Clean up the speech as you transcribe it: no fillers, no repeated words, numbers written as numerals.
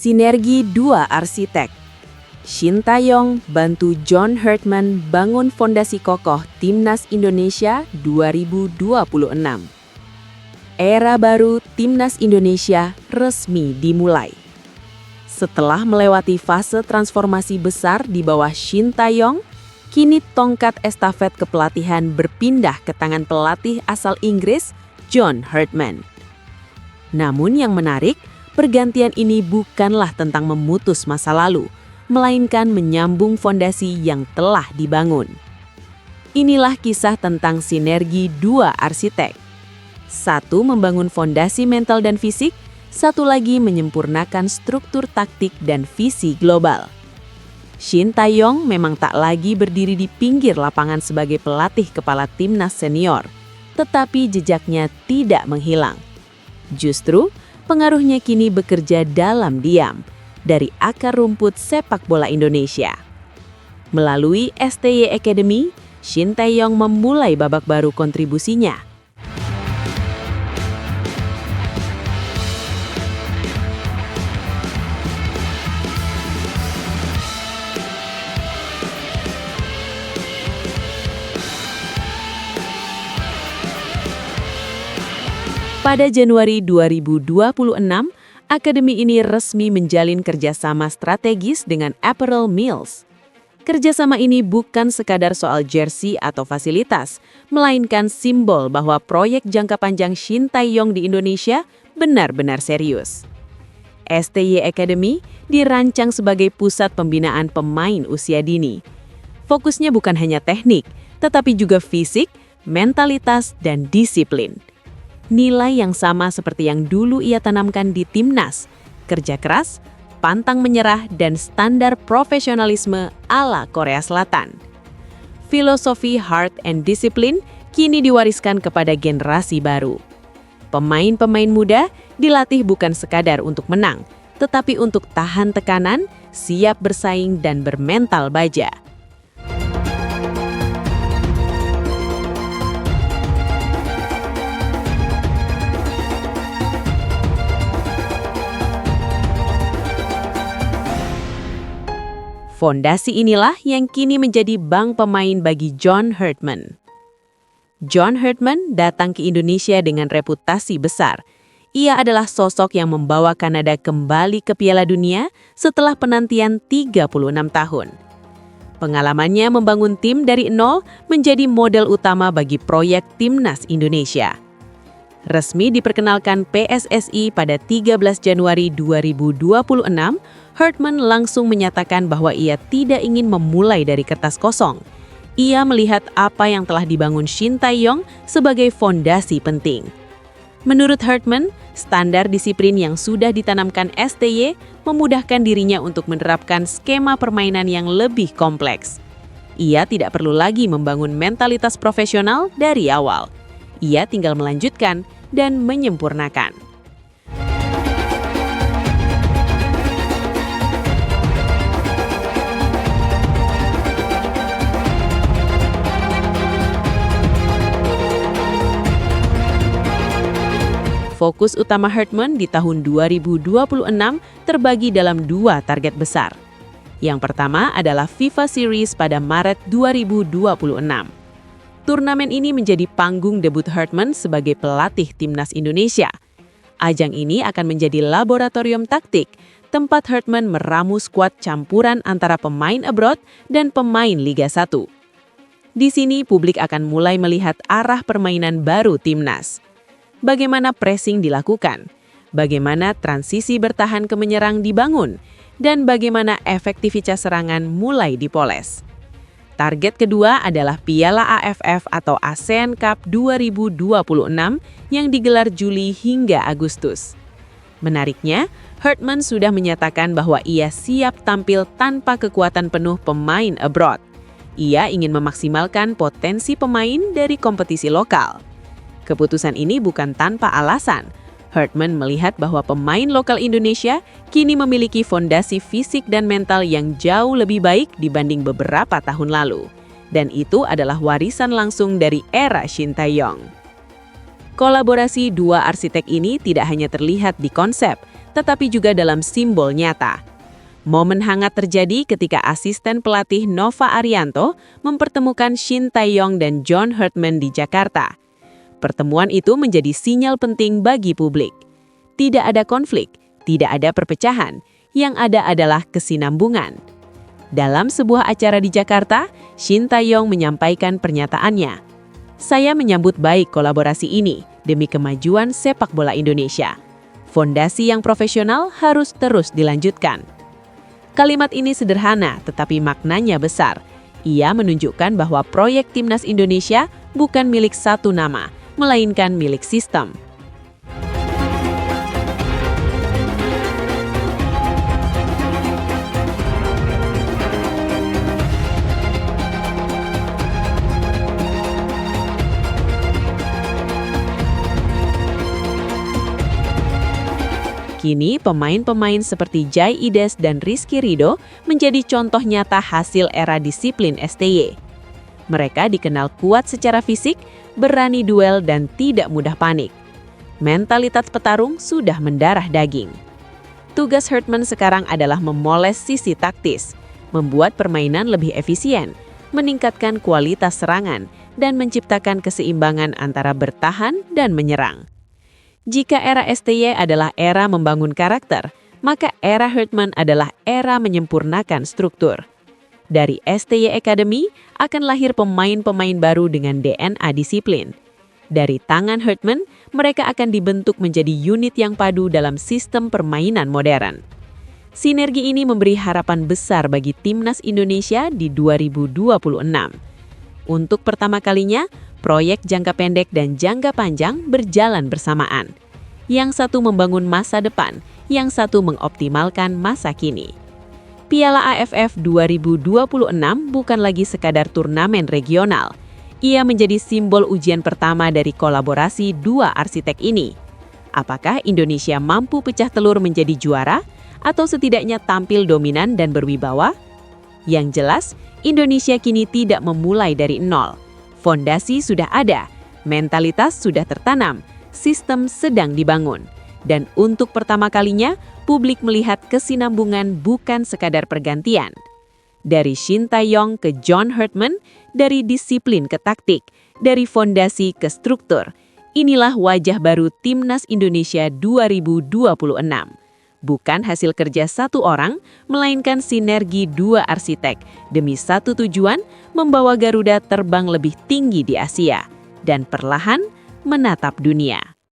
Sinergi dua arsitek. Shin Tae-yong bantu John Hartman bangun fondasi kokoh Timnas Indonesia 2026. Era baru Timnas Indonesia resmi dimulai. Setelah melewati fase transformasi besar di bawah Shin Tae-yong, kini tongkat estafet kepelatihan berpindah ke tangan pelatih asal Inggris, John Hartman. Namun yang menarik, pergantian ini bukanlah tentang memutus masa lalu, melainkan menyambung fondasi yang telah dibangun. Inilah kisah tentang sinergi dua arsitek. Satu membangun fondasi mental dan fisik, satu lagi menyempurnakan struktur taktik dan visi global. Shin Tae-yong memang tak lagi berdiri di pinggir lapangan sebagai pelatih kepala timnas senior, tetapi jejaknya tidak menghilang. Justru, pengaruhnya kini bekerja dalam diam, dari akar rumput sepak bola Indonesia. Melalui STY Academy, Shin Tae-yong memulai babak baru kontribusinya. Pada Januari 2026, akademi ini resmi menjalin kerjasama strategis dengan Apparel Mills. Kerjasama ini bukan sekadar soal jersey atau fasilitas, melainkan simbol bahwa proyek jangka panjang Shin Tae-yong di Indonesia benar-benar serius. STY Academy dirancang sebagai pusat pembinaan pemain usia dini. Fokusnya bukan hanya teknik, tetapi juga fisik, mentalitas, dan disiplin. Nilai yang sama seperti yang dulu ia tanamkan di timnas, kerja keras, pantang menyerah, dan standar profesionalisme ala Korea Selatan. Filosofi heart and discipline kini diwariskan kepada generasi baru. Pemain-pemain muda dilatih bukan sekadar untuk menang, tetapi untuk tahan tekanan, siap bersaing, dan bermental baja. Fondasi inilah yang kini menjadi bank pemain bagi John Hartman. John Hartman datang ke Indonesia dengan reputasi besar. Ia adalah sosok yang membawa Kanada kembali ke Piala Dunia setelah penantian 36 tahun. Pengalamannya membangun tim dari nol menjadi model utama bagi proyek Timnas Indonesia. Resmi diperkenalkan PSSI pada 13 Januari 2026, Hartman langsung menyatakan bahwa ia tidak ingin memulai dari kertas kosong. Ia melihat apa yang telah dibangun Shin Tae-yong sebagai fondasi penting. Menurut Hartman, standar disiplin yang sudah ditanamkan STY memudahkan dirinya untuk menerapkan skema permainan yang lebih kompleks. Ia tidak perlu lagi membangun mentalitas profesional dari awal. Ia tinggal melanjutkan dan menyempurnakan. Fokus utama Hartman di tahun 2026 terbagi dalam dua target besar. Yang pertama adalah FIFA Series pada Maret 2026. Turnamen ini menjadi panggung debut Hartman sebagai pelatih Timnas Indonesia. Ajang ini akan menjadi laboratorium taktik, tempat Hartman meramu skuad campuran antara pemain abroad dan pemain Liga 1. Di sini publik akan mulai melihat arah permainan baru Timnas. Bagaimana pressing dilakukan, bagaimana transisi bertahan ke menyerang dibangun, dan bagaimana efektivitas serangan mulai dipoles. Target kedua adalah Piala AFF atau ASEAN Cup 2026 yang digelar Juli hingga Agustus. Menariknya, Hartman sudah menyatakan bahwa ia siap tampil tanpa kekuatan penuh pemain abroad. Ia ingin memaksimalkan potensi pemain dari kompetisi lokal. Keputusan ini bukan tanpa alasan. Hartman melihat bahwa pemain lokal Indonesia kini memiliki fondasi fisik dan mental yang jauh lebih baik dibanding beberapa tahun lalu. Dan itu adalah warisan langsung dari era Shin Tae-yong. Kolaborasi dua arsitek ini tidak hanya terlihat di konsep, tetapi juga dalam simbol nyata. Momen hangat terjadi ketika asisten pelatih Nova Arianto mempertemukan Shin Tae-yong dan John Herdman di Jakarta. Pertemuan itu menjadi sinyal penting bagi publik. Tidak ada konflik, tidak ada perpecahan, yang ada adalah kesinambungan. Dalam sebuah acara di Jakarta, Shin Tae-yong menyampaikan pernyataannya. Saya menyambut baik kolaborasi ini demi kemajuan sepak bola Indonesia. Fondasi yang profesional harus terus dilanjutkan. Kalimat ini sederhana tetapi maknanya besar. Ia menunjukkan bahwa proyek Timnas Indonesia bukan milik satu nama, melainkan milik sistem. Kini, pemain-pemain seperti Jai Ides dan Rizky Ridho menjadi contoh nyata hasil era disiplin STY. Mereka dikenal kuat secara fisik, berani duel, dan tidak mudah panik. Mentalitas petarung sudah mendarah daging. Tugas Herdman sekarang adalah memoles sisi taktis, membuat permainan lebih efisien, meningkatkan kualitas serangan, dan menciptakan keseimbangan antara bertahan dan menyerang. Jika era STY adalah era membangun karakter, maka era Herdman adalah era menyempurnakan struktur. Dari STY Academy akan lahir pemain-pemain baru dengan DNA disiplin. Dari tangan Herdman, mereka akan dibentuk menjadi unit yang padu dalam sistem permainan modern. Sinergi ini memberi harapan besar bagi Timnas Indonesia di 2026. Untuk pertama kalinya, proyek jangka pendek dan jangka panjang berjalan bersamaan. Yang satu membangun masa depan, yang satu mengoptimalkan masa kini. Piala AFF 2026 bukan lagi sekadar turnamen regional. Ia menjadi simbol ujian pertama dari kolaborasi dua arsitek ini. Apakah Indonesia mampu pecah telur menjadi juara, atau setidaknya tampil dominan dan berwibawa? Yang jelas, Indonesia kini tidak memulai dari nol. Fondasi sudah ada, mentalitas sudah tertanam, sistem sedang dibangun. Dan untuk pertama kalinya, publik melihat kesinambungan bukan sekadar pergantian. Dari Shin Tae-yong ke John Herdman, dari disiplin ke taktik, dari fondasi ke struktur. Inilah wajah baru Timnas Indonesia 2026. Bukan hasil kerja satu orang, melainkan sinergi dua arsitek demi satu tujuan, membawa Garuda terbang lebih tinggi di Asia dan perlahan menatap dunia.